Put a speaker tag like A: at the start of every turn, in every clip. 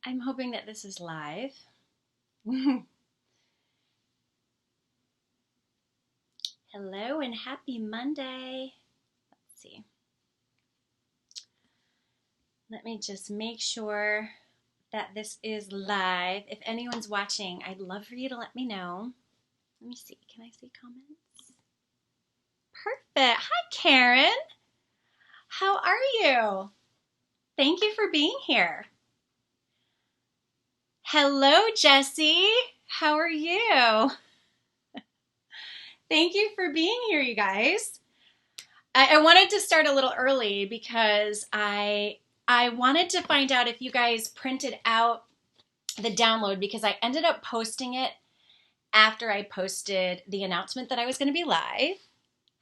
A: I'm hoping that this is live. Hello and happy Monday. Let's see. Let me just make sure that this is live. If anyone's watching, I'd love for you to let me know. Let me see. Can I see comments? Perfect. Hi, Karen. How are you? Thank you for being here. Hello, Jessie. How are you? Thank you for being here, you guys. I wanted to start a little early because I wanted to find out if you guys printed out the download, because I ended up posting it after I posted the announcement that I was going to be live.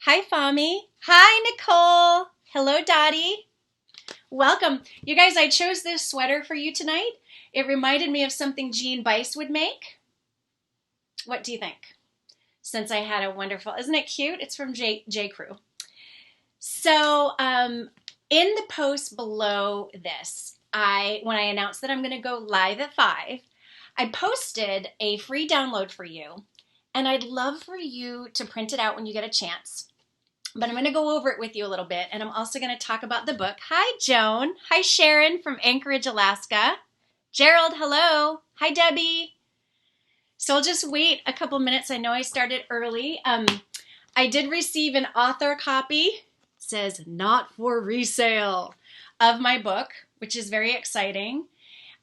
A: Hi, Fami. Hi, Nicole. Hello, Dottie. Welcome. You guys, I chose this sweater for you tonight. It reminded me of something Jean Bice would make. What do you think? Since I had a wonderful, isn't it cute? It's from J. Crew. So in the post below this, when I announced that I'm going to go live at 5, I posted a free download for you, and I'd love for you to print it out when you get a chance. But I'm going to go over it with you a little bit, and I'm also going to talk about the book. Hi, Joan. Hi, Sharon from Anchorage, Alaska. Gerald, hello. Hi, Debbie. So I'll just wait a couple minutes. I know I started early. I did receive an author copy. It says not for resale of my book, which is very exciting.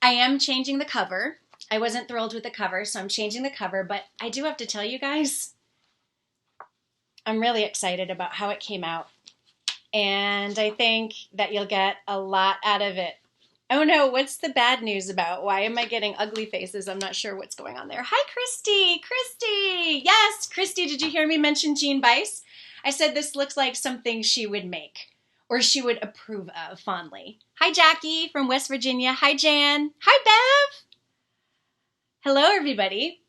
A: I am changing the cover. I wasn't thrilled with the cover, so I'm changing the cover. But I do have to tell you guys, I'm really excited about how it came out. And I think that you'll get a lot out of it. Oh no, what's the bad news about? Why am I getting ugly faces? I'm not sure what's going on there. Hi, Christy. Christy. Yes, Christy, did you hear me mention Jean Bice? I said this looks like something she would make or she would approve of fondly. Hi, Jackie from West Virginia. Hi, Jan. Hi, Bev. Hello, everybody.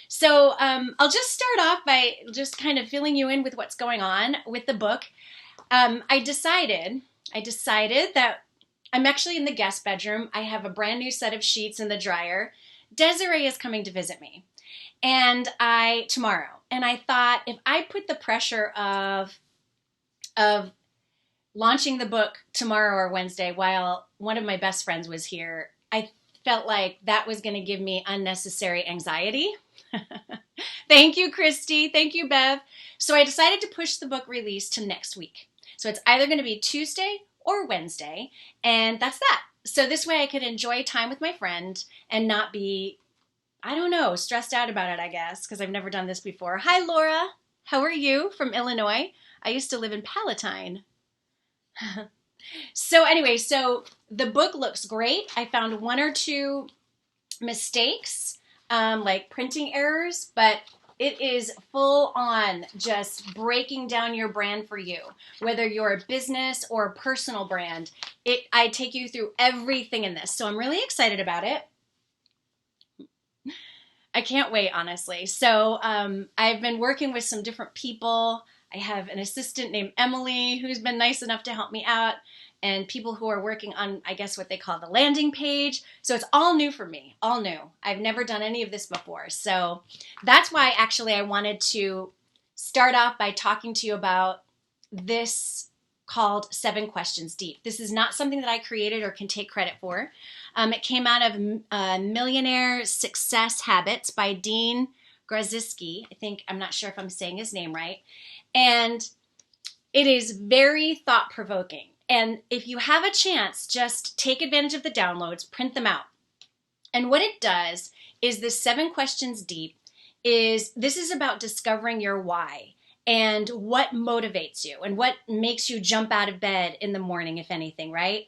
A: So I'll just start off by just kind of filling you in with what's going on with the book. I decided that I'm actually in the guest bedroom. I have a brand new set of sheets in the dryer. Desiree is coming to visit me tomorrow. And I thought if I put the pressure of launching the book tomorrow or Wednesday while one of my best friends was here, I felt like that was going to give me unnecessary anxiety. Thank you, Christy. Thank you, Bev. So I decided to push the book release to next week. So it's either going to be Tuesday or Wednesday, and that's that. So this way I could enjoy time with my friend and not be, I don't know, stressed out about it, I guess, because I've never done this before. Hi, Laura. How are you? From Illinois. I used to live in Palatine. So anyway, so the book looks great. I found one or two mistakes, like printing errors, but it is full on just breaking down your brand for you. Whether you're a business or a personal brand, I take you through everything in this. So I'm really excited about it. I can't wait, honestly. So I've been working with some different people. I have an assistant named Emily who's been nice enough to help me out, and people who are working on, I guess, what they call the landing page. So it's all new for me, all new. I've never done any of this before. So that's why actually I wanted to start off by talking to you about this called 7 Questions Deep. This is not something that I created or can take credit for. It came out of Millionaire Success Habits by Dean Graziski. I'm not sure if I'm saying his name right. And it is very thought-provoking. And if you have a chance, just take advantage of the downloads, print them out. And what it does is this 7 Questions Deep this is about discovering your why and what motivates you and what makes you jump out of bed in the morning, if anything, right?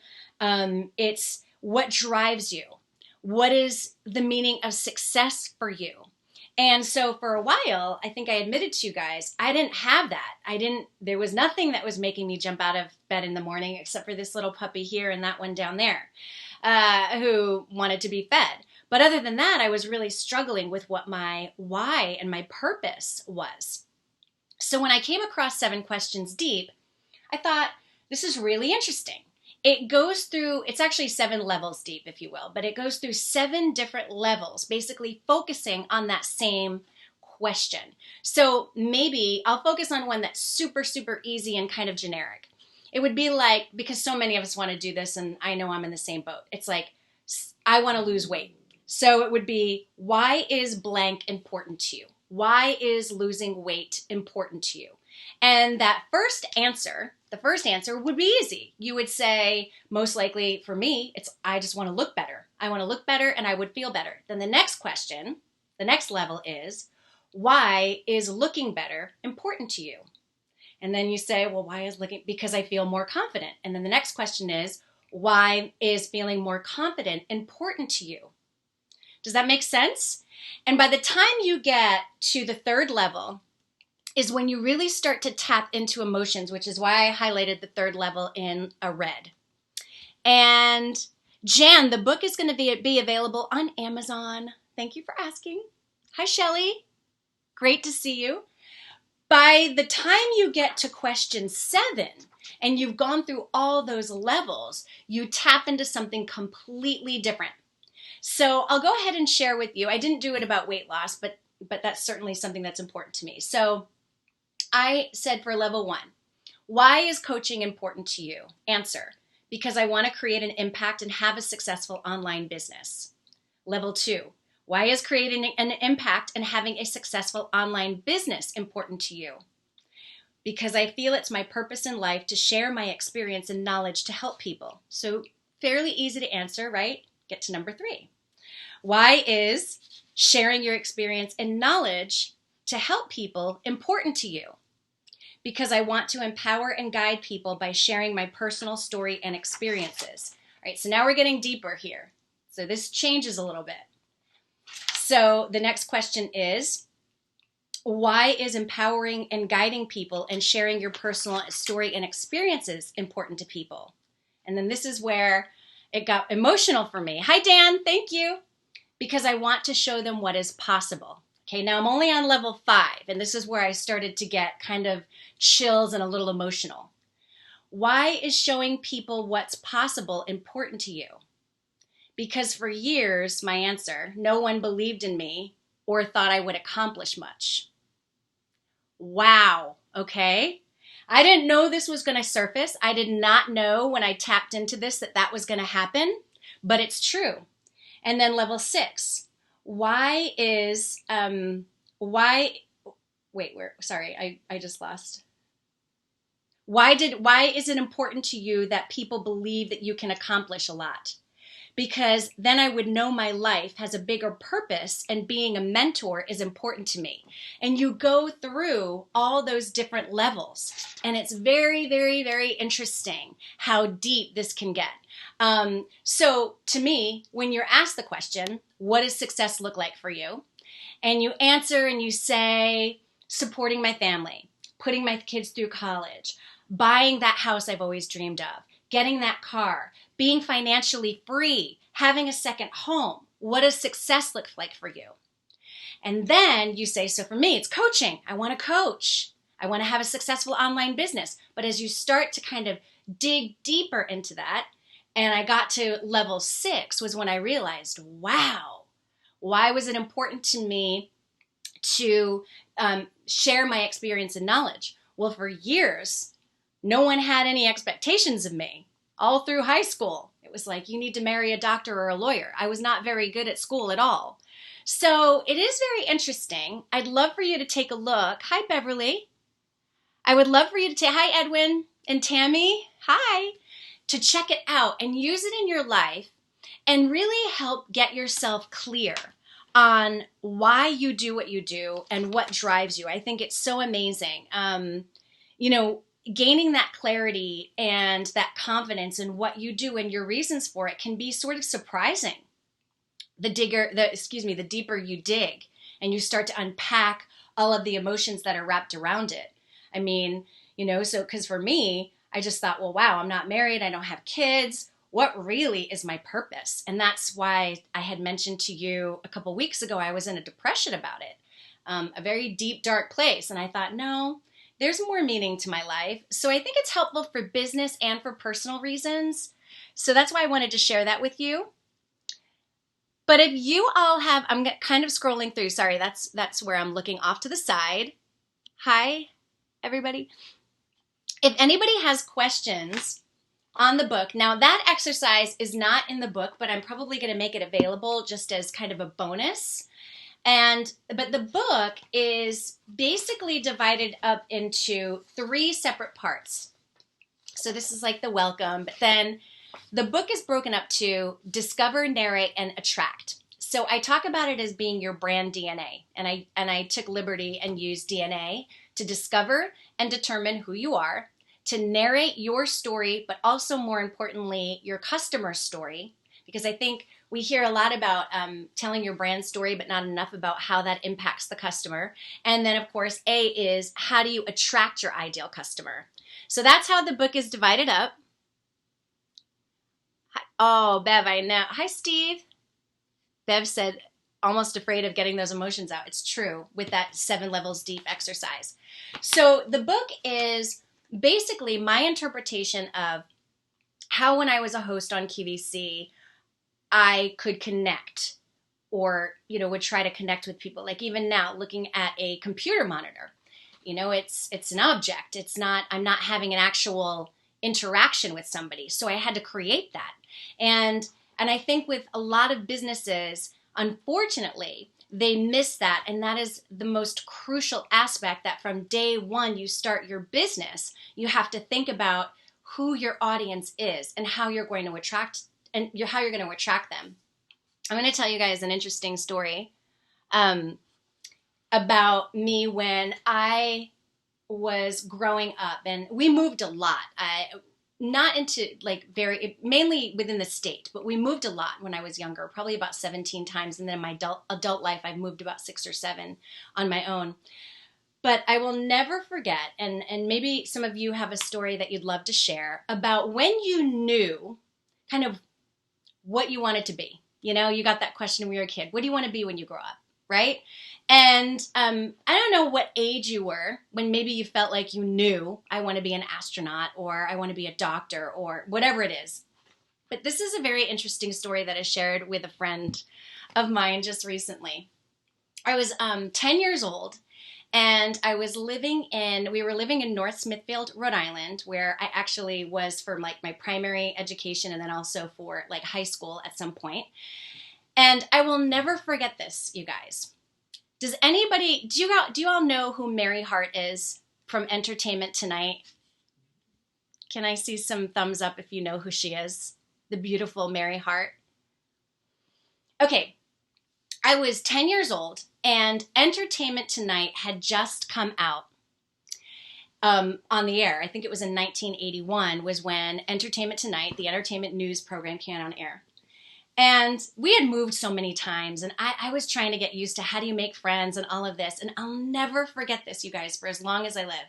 A: It's what drives you. What is the meaning of success for you? And so for a while, I think I admitted to you guys, I didn't have that. There was nothing that was making me jump out of bed in the morning except for this little puppy here and that one down there who wanted to be fed. But other than that, I was really struggling with what my why and my purpose was. So when I came across 7 Questions Deep, I thought, this is really interesting. it goes through, it's actually 7 levels deep, if you will, but it goes through 7 different levels, basically focusing on that same question. So maybe I'll focus on one that's super, super easy and kind of generic. It would be like, because so many of us want to do this, and I know I'm in the same boat. It's like, I want to lose weight. So it would be, why is blank important to you? Why is losing weight important to you? And that first answer, the first answer would be easy. You would say, most likely for me, it's, I just want to look better. I want to look better and I would feel better. Then the next question, the next level is, why is looking better important to you? And then you say, well, why is looking? Because I feel more confident. And then the next question is, why is feeling more confident important to you? Does that make sense? And by the time you get to the third level is when you really start to tap into emotions, which is why I highlighted the third level in a red. And Jan, the book is going to be available on Amazon. Thank you for asking. Hi, Shelly. Great to see you. By the time you get to question 7 and you've gone through all those levels, you tap into something completely different. So I'll go ahead and share with you. I didn't do it about weight loss, but that's certainly something that's important to me. So I said for level 1, why is coaching important to you? Answer, because I want to create an impact and have a successful online business. Level 2, why is creating an impact and having a successful online business important to you? Because I feel it's my purpose in life to share my experience and knowledge to help people. So fairly easy to answer, right? Get to number 3. Why is sharing your experience and knowledge to help people important to you? Because I want to empower and guide people by sharing my personal story and experiences. All right, so now we're getting deeper here. So this changes a little bit. So the next question is, why is empowering and guiding people and sharing your personal story and experiences important to people? And then this is where it got emotional for me. Hi, Dan. Thank you. Because I want to show them what is possible. Okay, now I'm only on level 5, and this is where I started to get kind of chills and a little emotional. Why is showing people what's possible important to you? Because for years, my answer, no one believed in me or thought I would accomplish much. Wow, okay? I didn't know this was going to surface. I did not know when I tapped into this that was going to happen, but it's true. And then level 6, why is, sorry, I just lost. Why is it important to you that people believe that you can accomplish a lot? Because then I would know my life has a bigger purpose and being a mentor is important to me. And you go through all those different levels. And it's very, very, very interesting how deep this can get. So to me, when you're asked the question, what does success look like for you? And you answer and you say, supporting my family, putting my kids through college, buying that house I've always dreamed of, getting that car, being financially free, having a second home. What does success look like for you? And then you say, so for me, it's coaching. I want to coach. I want to have a successful online business. But as you start to kind of dig deeper into that, and I got to level 6 was when I realized, wow, why was it important to me to share my experience and knowledge? Well, for years, no one had any expectations of me. All through high school, it was like, you need to marry a doctor or a lawyer. I was not very good at school at all. So it is very interesting. I'd love for you to take a look. Hi, Beverly. I would love for you to take, hi, Edwin and Tammy. Hi. To check it out and use it in your life and really help get yourself clear on why you do what you do and what drives you. I think it's so amazing. Gaining that clarity and that confidence in what you do and your reasons for it can be sort of surprising. The deeper you dig and you start to unpack all of the emotions that are wrapped around it. I mean, because for me, I just thought, well, wow, I'm not married. I don't have kids. What really is my purpose? And that's why I had mentioned to you a couple weeks ago, I was in a depression about it, a very deep, dark place. And I thought, no, there's more meaning to my life. So I think it's helpful for business and for personal reasons. So that's why I wanted to share that with you. But if you all have, I'm kind of scrolling through. Sorry, that's where I'm looking off to the side. Hi, everybody. If anybody has questions on the book, now that exercise is not in the book, but I'm probably going to make it available just as kind of a bonus. But the book is basically divided up into 3 separate parts. So this is like the welcome, but then the book is broken up to discover, narrate, and attract. So I talk about it as being your brand DNA, and I took liberty and used DNA to discover and determine who you are, to narrate your story, but also more importantly, your customer's story, because I think we hear a lot about telling your brand story, but not enough about how that impacts the customer. And then, of course, A is how do you attract your ideal customer? So that's how the book is divided up. Oh, Bev, I know. Hi, Steve. Bev said, almost afraid of getting those emotions out. It's true with that 7 levels deep exercise. So the book is basically my interpretation of how when I was a host on QVC, I could connect or, would try to connect with people. Like even now, looking at a computer monitor, it's an object. I'm not having an actual interaction with somebody. So I had to create that. And I think with a lot of businesses, unfortunately, they miss that. And that is the most crucial aspect, that from day one you start your business, you have to think about who your audience is and how you're going to attract them. I'm going to tell you guys an interesting story about me when I was growing up, and we moved a lot. Not into mainly within the state, but we moved a lot when I was younger, probably about 17 times. And then in my adult life, I've moved about 6 or 7 on my own. But I will never forget, and maybe some of you have a story that you'd love to share about when you knew kind of what you wanted to be. You got that question when you were a kid. What do you want to be when you grow up, right? And I don't know what age you were when maybe you felt like you knew, I want to be an astronaut, or I want to be a doctor, or whatever it is. But this is a very interesting story that I shared with a friend of mine just recently. I was 10 years old, and we were living in North Smithfield, Rhode Island, where I actually was for my primary education and then also for high school at some point. And I will never forget this, you guys. Does anybody, do you all know who Mary Hart is from Entertainment Tonight? Can I see some thumbs up if you know who she is? The beautiful Mary Hart. Okay, I was 10 years old, and Entertainment Tonight had just come out on the air. I think it was in 1981 was when Entertainment Tonight, the entertainment news program, came on air. And we had moved so many times, and I was trying to get used to how do you make friends and all of this. And I'll never forget this, you guys, for as long as I live.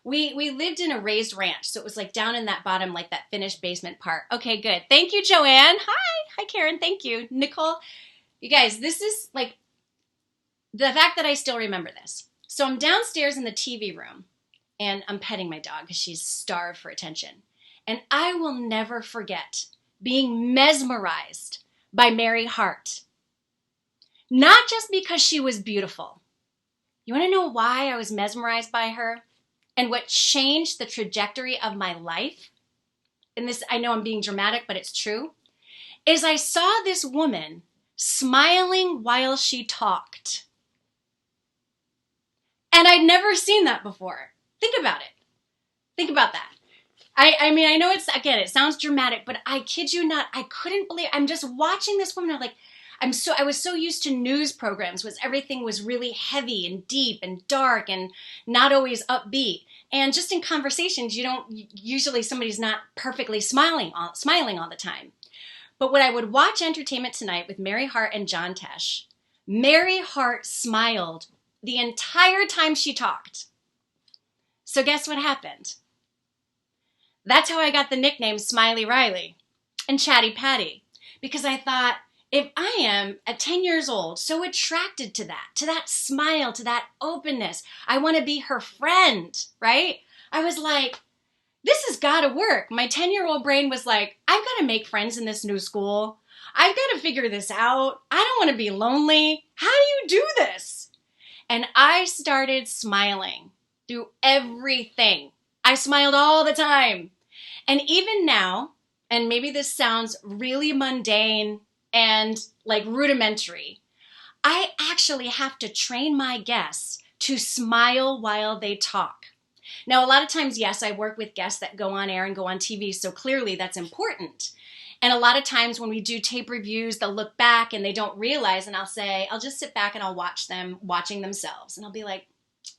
A: We lived in a raised ranch, so it was down in that bottom, that finished basement part. Okay, good. Thank you, Joanne. Hi, Karen. Thank you, Nicole. You guys, this is the fact that I still remember this. So I'm downstairs in the TV room, and I'm petting my dog because she's starved for attention. And I will never forget being mesmerized by Mary Hart. Not just because she was beautiful. You want to know why I was mesmerized by her? And what changed the trajectory of my life? And this, I know I'm being dramatic, but it's true. Is I saw this woman smiling while she talked. And I'd never seen that before. Think about it. Think about that. I mean, I know it sounds dramatic, but I kid you not, I couldn't believe, I'm just watching this woman. I was so used to news programs where everything was really heavy and deep and dark and not always upbeat. And just in conversations, usually somebody's not perfectly smiling all the time. But when I would watch Entertainment Tonight with Mary Hart and John Tesh, Mary Hart smiled the entire time she talked. So guess what happened? That's how I got the nickname Smiley Riley and Chatty Patty, because I thought, if I am at 10 years old so attracted to that smile, to that openness, I want to be her friend, right? I was like, this has got to work. My 10-year-old brain was like, I've got to make friends in this new school. I've got to figure this out. I don't want to be lonely. How do you do this? And I started smiling through everything. I smiled all the time. And even now, and maybe this sounds really mundane and like rudimentary, I actually have to train my guests to smile while they talk. Now, a lot of times, yes, I work with guests that go on air and go on TV, so clearly that's important. And a lot of times when we do tape reviews, they'll look back and they don't realize, and I'll just sit back and I'll watch them watching themselves. And I'll be like,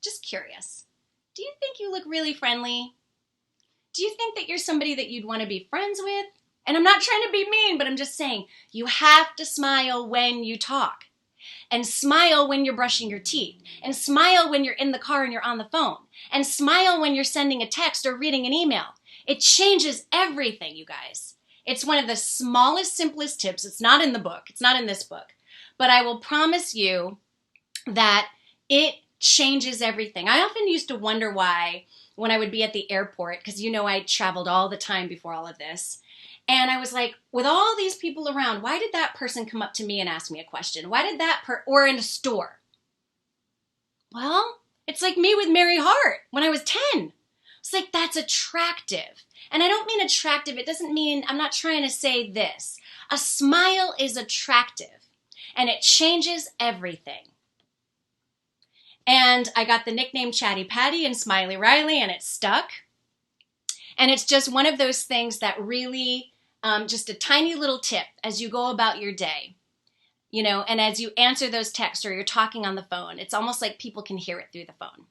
A: just curious. Do you think you look really friendly? Do you think that you're somebody that you'd want to be friends with? And I'm not trying to be mean, but I'm just saying, you have to smile when you talk. And smile when you're brushing your teeth. And smile when you're in the car and you're on the phone. And smile when you're sending a text or reading an email. It changes everything, you guys. It's one of the smallest, simplest tips. It's not in the book. It's not in this book. But I will promise you that it changes everything. I often used to wonder why when I would be at the airport, because you know I traveled all the time before all of this. And I was like, with all these people around, why did that person come up to me and ask me a question? Why did or in a store? Well, it's like me with Mary Hart when I was 10. It's like, that's attractive. And I don't mean attractive. It doesn't mean, I'm not trying to say this. A smile is attractive and it changes everything. And I got the nickname Chatty Patty and Smiley Riley, and it stuck. And it's just one of those things that really, just a tiny little tip as you go about your day, you know, and as you answer those texts or you're talking on the phone, it's almost like people can hear it through the phone.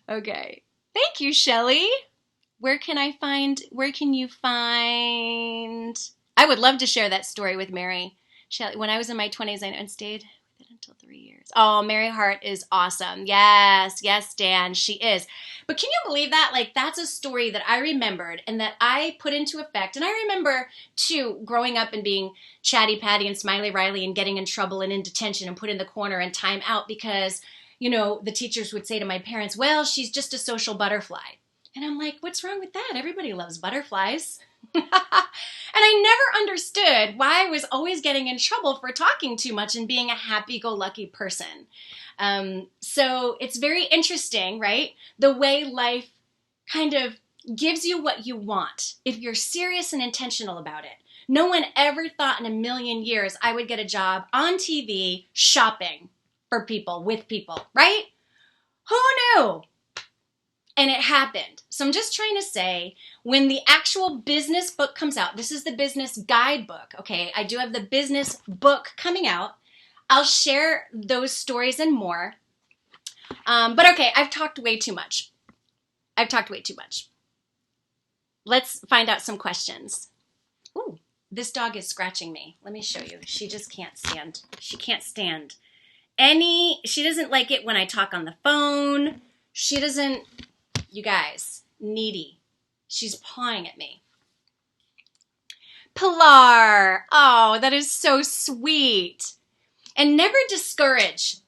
A: Okay. Thank you, Shelly. Where can you find, I would love to share that story with Mary. Shelly, when I was in my 20s, I stayed with it until 3 years. Oh, Mary Hart is awesome. Yes, Dan, she is. But can you believe that? Like, that's a story that I remembered and that I put into effect. And I remember, too, growing up and being Chatty Patty and Smiley Riley and getting in trouble and in detention and put in the corner and time out because, you know, the teachers would say to my parents, well, she's just a social butterfly. And I'm like, what's wrong with that? Everybody loves butterflies. And I never understood why I was always getting in trouble for talking too much and being a happy-go-lucky person. So it's very interesting, right? The way life kind of gives you what you want if you're serious and intentional about it. No one ever thought in a million years I would get a job on TV shopping for people, with people, right? Who knew? And it happened. So I'm just trying to say, when the actual business book comes out, this is the business guidebook, okay? I do have the business book coming out. I'll share those stories and more. But okay, I've talked way too much. Let's find out some questions. Ooh, this dog is scratching me. Let me show you. She just can't stand. She can't stand she doesn't like it when I talk on the phone. She doesn't, you guys, needy. She's pawing at me. Pilar. Oh, that is so sweet. And never discourage,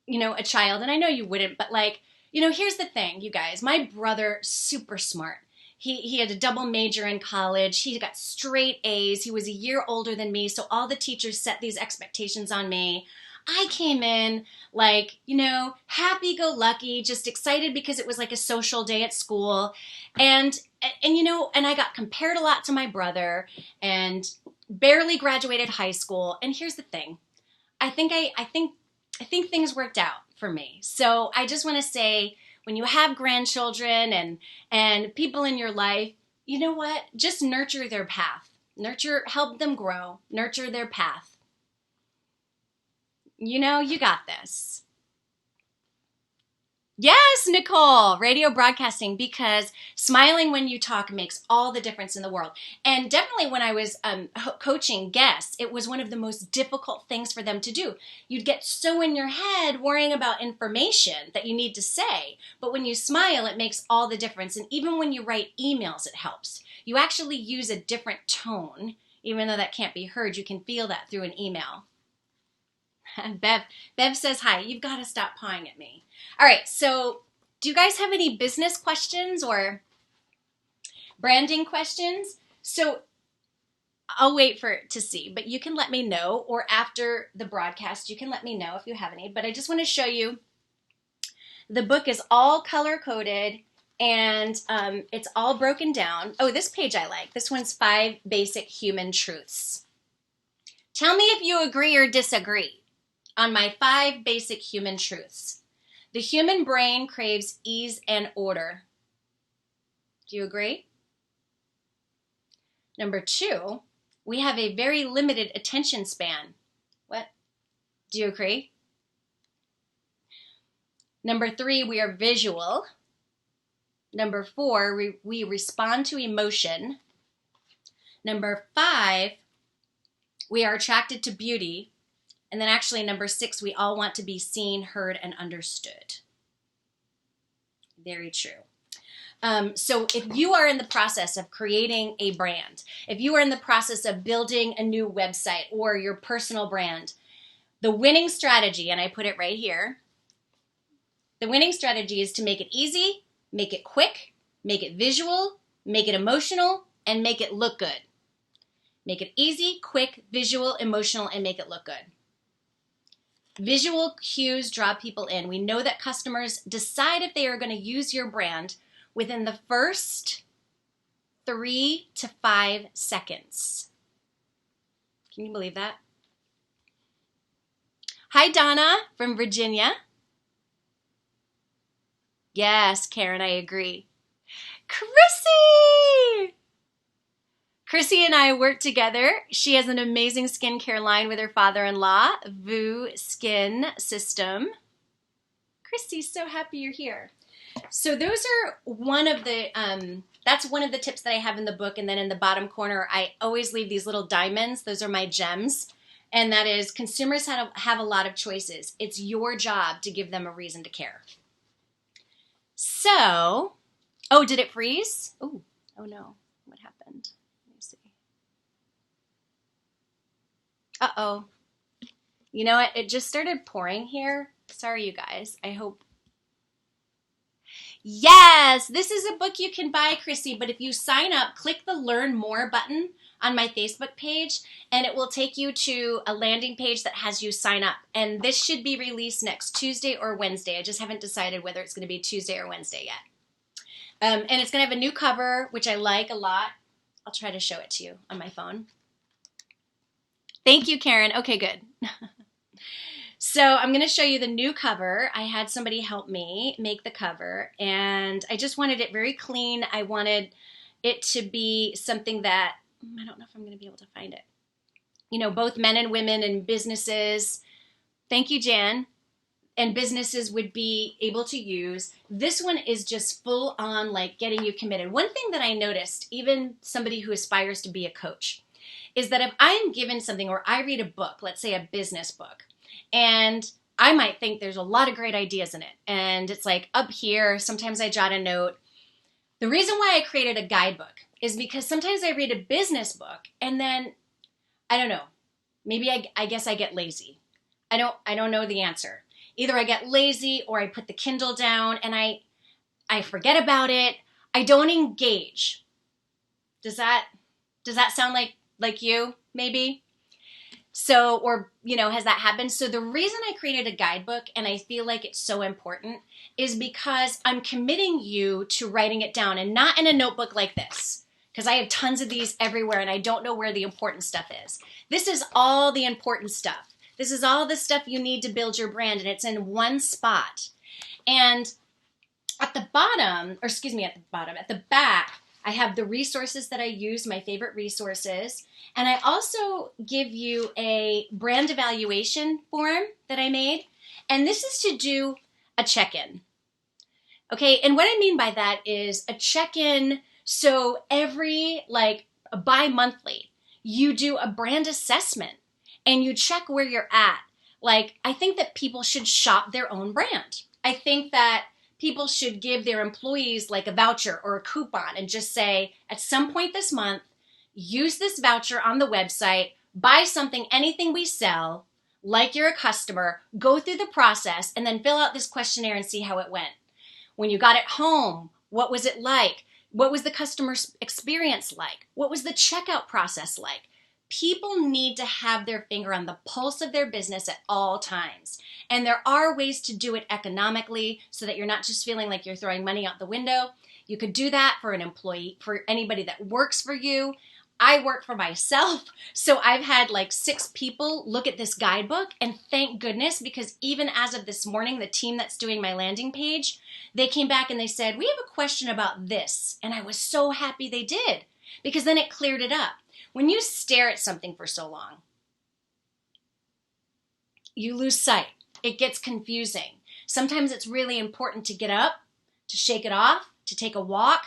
A: you know, a child. And I know you wouldn't, but like, you know, here's the thing, you guys. My brother, super smart. He had a double major in college. He got straight A's. He was a year older than me. So all the teachers set these expectations on me. I came in like, you know, happy-go-lucky, just excited because it was like a social day at school. And you know, and I got compared a lot to my brother and barely graduated high school. And here's the thing. I think things worked out for me. So I just want to say, when you have grandchildren and people in your life, you know what? Just nurture their path. Help them grow. Nurture their path. You know, you got this. Yes, Nicole, radio broadcasting, because smiling when you talk makes all the difference in the world. And definitely when I was coaching guests, it was one of the most difficult things for them to do. You'd get so in your head worrying about information that you need to say. But when you smile, it makes all the difference. And even when you write emails, it helps. You actually use a different tone. Even though that can't be heard, you can feel that through an email. Bev says hi. You've got to stop pawing at me. All right, so do you guys have any business questions or branding questions? So I'll wait to see, but you can let me know, or after the broadcast, you can let me know if you have any. But I just want to show you, the book is all color-coded, and it's all broken down. Oh, this page I like. This one's 5 Basic Human Truths. Tell me if you agree or disagree on my 5 basic human truths. The human brain craves ease and order. Do you agree? Number 2, we have a very limited attention span. What? Do you agree? Number 3, we are visual. Number 4, we respond to emotion. Number 5, we are attracted to beauty. And then actually number 6, we all want to be seen, heard, and understood. Very true. So if you are in the process of creating a brand, if you are in the process of building a new website or your personal brand, the winning strategy, and I put it right here, the winning strategy is to make it easy, make it quick, make it visual, make it emotional, and make it look good. Make it easy, quick, visual, emotional, and make it look good. Visual cues draw people in. We know that customers decide if they are going to use your brand within the first 3 to 5 seconds. Can you believe that? Hi, Donna from Virginia. Yes, Karen, I agree. Chrissy and I work together. She has an amazing skincare line with her father-in-law, VU Skin System. Chrissy's so happy you're here. So those are one of the, that's one of the tips that I have in the book. And then in the bottom corner, I always leave these little diamonds. Those are my gems. And that is, consumers have a lot of choices. It's your job to give them a reason to care. So, oh, did it freeze? Oh no, what happened? Let me see. Uh-oh. You know what? It just started pouring here. Sorry, you guys. I hope. Yes, this is a book you can buy, Chrissy, but if you sign up, click the Learn More button on my Facebook page, and it will take you to a landing page that has you sign up. And this should be released next Tuesday or Wednesday. I just haven't decided whether it's going to be Tuesday or Wednesday yet. And it's going to have a new cover, which I like a lot. I'll try to show it to you on my phone. Thank you, Karen. Okay, good. So I'm going to show you the new cover. I had somebody help me make the cover, and I just wanted it very clean. I wanted it to be something that, I don't know if I'm going to be able to find it. You know, both men and women and businesses, thank you, Jan, and businesses would be able to use. This one is just full on like getting you committed. One thing that I noticed, even somebody who aspires to be a coach, is that if I'm given something or I read a book, let's say a business book, and I might think there's a lot of great ideas in it, and it's like up here, sometimes I jot a note. The reason why I created a guidebook is because sometimes I read a business book and then, I don't know, maybe I guess I get lazy. I don't know the answer. Either I get lazy or I put the Kindle down and I forget about it. I don't engage. Does that sound like you, maybe? So, or, you know, has that happened? So the reason I created a guidebook, and I feel like it's so important, is because I'm committing you to writing it down, and not in a notebook like this, because I have tons of these everywhere and I don't know where the important stuff is. This is all the important stuff. This is all the stuff you need to build your brand, and it's in one spot. And at the bottom, or excuse me, at the back, I have the resources that I use, my favorite resources. And I also give you a brand evaluation form that I made. And this is to do a check-in. Okay, and what I mean by that is a check-in, so every, like, bi-monthly, you do a brand assessment and you check where you're at. Like, I think that people should shop their own brand. I think that people should give their employees like a voucher or a coupon and just say, at some point this month, use this voucher on the website, buy something, anything we sell, like you're a customer, go through the process, and then fill out this questionnaire and see how it went. When you got it home, what was it like? What was the customer experience like? What was the checkout process like? People need to have their finger on the pulse of their business at all times. And there are ways to do it economically so that you're not just feeling like you're throwing money out the window. You could do that for an employee, for anybody that works for you. I work for myself, so I've had like 6 people look at this guidebook, and thank goodness, because even as of this morning, the team that's doing my landing page, they came back and they said, we have a question about this. And I was so happy they did, because then it cleared it up. When you stare at something for so long, you lose sight. It gets confusing. Sometimes it's really important to get up, to shake it off, to take a walk,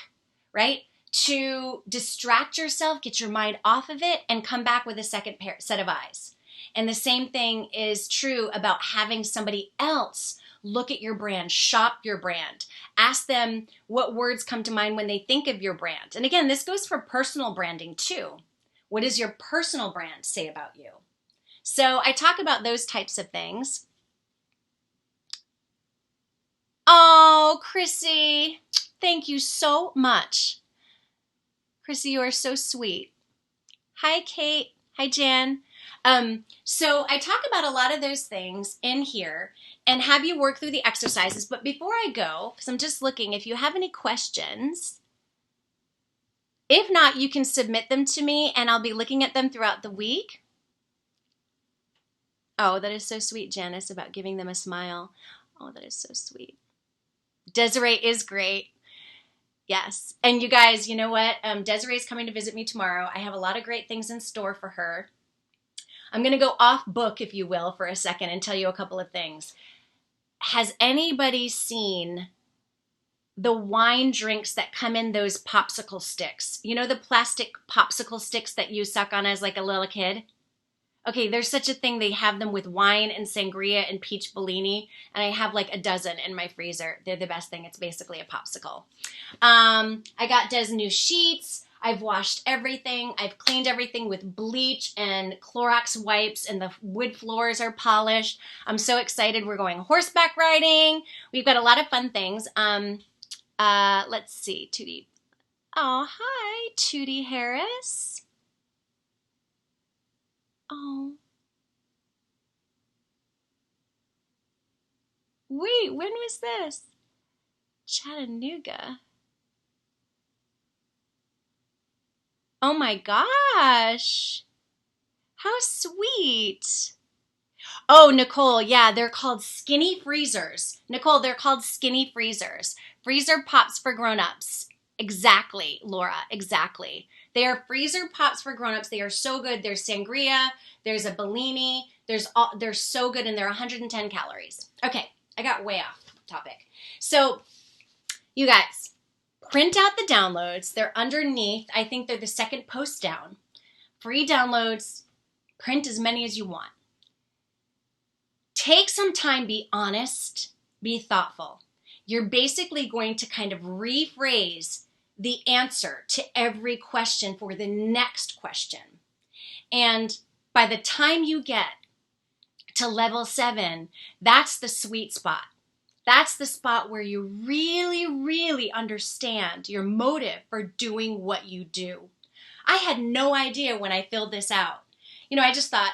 A: right? To distract yourself, get your mind off of it, and come back with a second set of eyes. And the same thing is true about having somebody else look at your brand, shop your brand, ask them what words come to mind when they think of your brand. And again, this goes for personal branding too. What does your personal brand say about you? So I talk about those types of things. Oh, Chrissy, thank you so much. Chrissy, you are so sweet. Hi, Kate. Hi, Jan. So I talk about a lot of those things in here and have you work through the exercises. But before I go, because I'm just looking, if you have any questions, if not, you can submit them to me and I'll be looking at them throughout the week. Oh, that is so sweet, Janice, about giving them a smile. Oh, that is so sweet. Desiree is great. Yes. And you guys, you know what? Desiree is coming to visit me tomorrow. I have a lot of great things in store for her. I'm going to go off book, if you will, for a second and tell you a couple of things. Has anybody seen the wine drinks that come in those popsicle sticks? You know, the plastic popsicle sticks that you suck on as like a little kid? Okay, there's such a thing. They have them with wine and sangria and peach Bellini, and I have like a dozen in my freezer. They're the best thing. It's basically a popsicle. I got Des new sheets. I've washed everything. I've cleaned everything with bleach and Clorox wipes, and the wood floors are polished. I'm so excited. We're going horseback riding. We've got a lot of fun things. Let's see, Tootie. Oh, hi, Tootie Harris. Oh. Wait, when was this? Chattanooga. Oh my gosh. How sweet. Oh, Nicole, yeah, they're called skinny freezers. Nicole, they're called skinny freezers. Freezer pops for grown-ups. Exactly, Laura, exactly. They are freezer pops for grown-ups. They are so good. There's sangria, there's a Bellini, they're so good, and they're 110 calories. Okay, I got way off topic. So, you guys, print out the downloads. They're underneath. I think they're the second post down. Free downloads. Print as many as you want. Take some time, be honest, be thoughtful. You're basically going to kind of rephrase the answer to every question for the next question. And by the time you get to level 7, that's the sweet spot. That's the spot where you really, really understand your motive for doing what you do. I had no idea when I filled this out. You know, I just thought,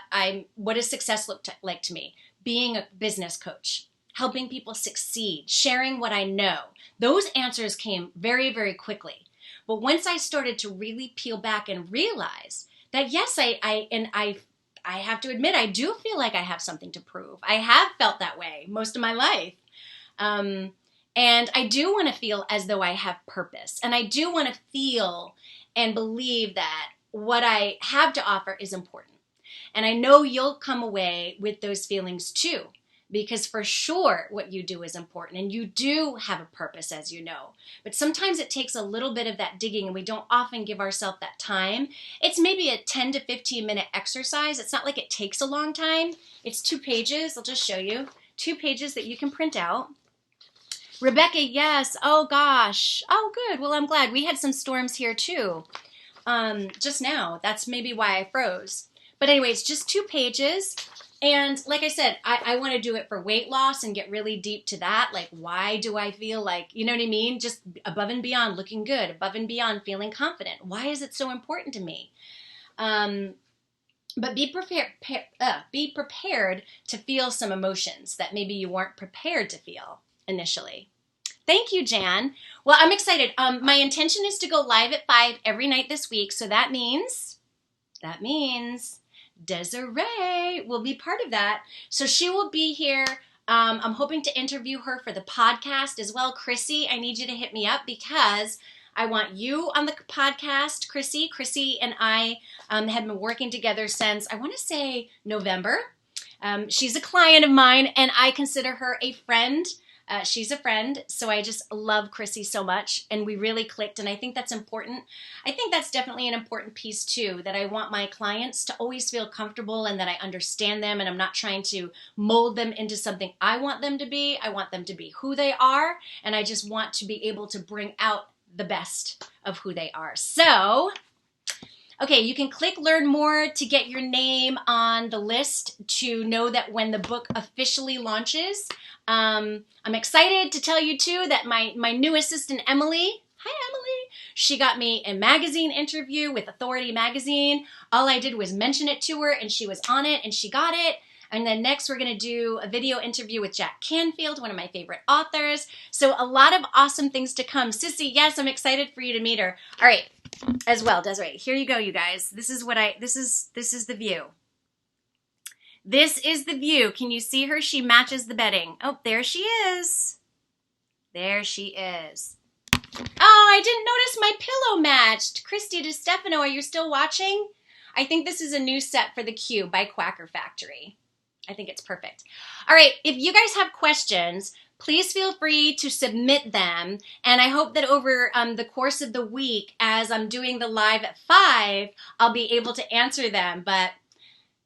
A: what does success look like to me? Being a business coach, helping people succeed, sharing what I know. Those answers came very, very quickly. But once I started to really peel back and realize that, yes, I have to admit, I do feel like I have something to prove. I have felt that way most of my life. And I do want to feel as though I have purpose. And I do want to feel and believe that what I have to offer is important. And I know you'll come away with those feelings too, because for sure what you do is important and you do have a purpose, as you know. But sometimes it takes a little bit of that digging, and we don't often give ourselves that time. It's maybe a 10 to 15 minute exercise. It's not like it takes a long time. It's 2 pages. I'll just show you 2 pages that you can print out. Rebecca, yes. Oh gosh. Oh good. Well, I'm glad. We had some storms here too. just now. That's maybe why I froze. But anyway, it's just 2 pages. And like I said, I want to do it for weight loss and get really deep to that. Like, why do I feel like, you know what I mean? Just above and beyond looking good, above and beyond feeling confident. Why is it so important to me? But be prepared to feel some emotions that maybe you weren't prepared to feel initially. Thank you, Jan. Well, I'm excited. My intention is to go live at 5 every night this week. So that means Desiree will be part of that. So she will be here. I'm hoping to interview her for the podcast as well. Chrissy, I need you to hit me up because I want you on the podcast, Chrissy. Chrissy and I have been working together since, I want to say, November. She's a client of mine, and I consider her a friend. She's a friend, so I just love Chrissy so much, and we really clicked, and I think that's important. I think that's definitely an important piece, too, that I want my clients to always feel comfortable and that I understand them, and I'm not trying to mold them into something I want them to be. I want them to be who they are, and I just want to be able to bring out the best of who they are. So, okay, you can click Learn More to get your name on the list to know that when the book officially launches. I'm excited to tell you, too, that my new assistant, Emily, hi, Emily, she got me a magazine interview with Authority Magazine. All I did was mention it to her, and she was on it, and she got it. And then next, we're going to do a video interview with Jack Canfield, one of my favorite authors. So a lot of awesome things to come. Sissy, yes, I'm excited for you to meet her. All right, as well, Desiree. Here you go, you guys. This is the view. This is the view. Can you see her? She matches the bedding. Oh, there she is. There she is. Oh, I didn't notice my pillow matched. Christy DeStefano, are you still watching? I think this is a new set for the Q by Quacker Factory. I think it's perfect. All right, if you guys have questions, please feel free to submit them. And I hope that over the course of the week, as I'm doing the live at 5, I'll be able to answer them. But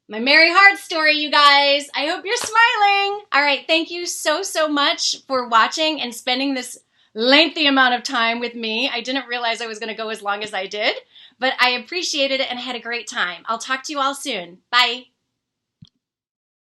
A: my Merry Heart story, you guys. I hope you're smiling. All right, thank you so much for watching and spending this lengthy amount of time with me. I didn't realize I was going to go as long as I did, but I appreciated it and had a great time. I'll talk to you all soon. Bye.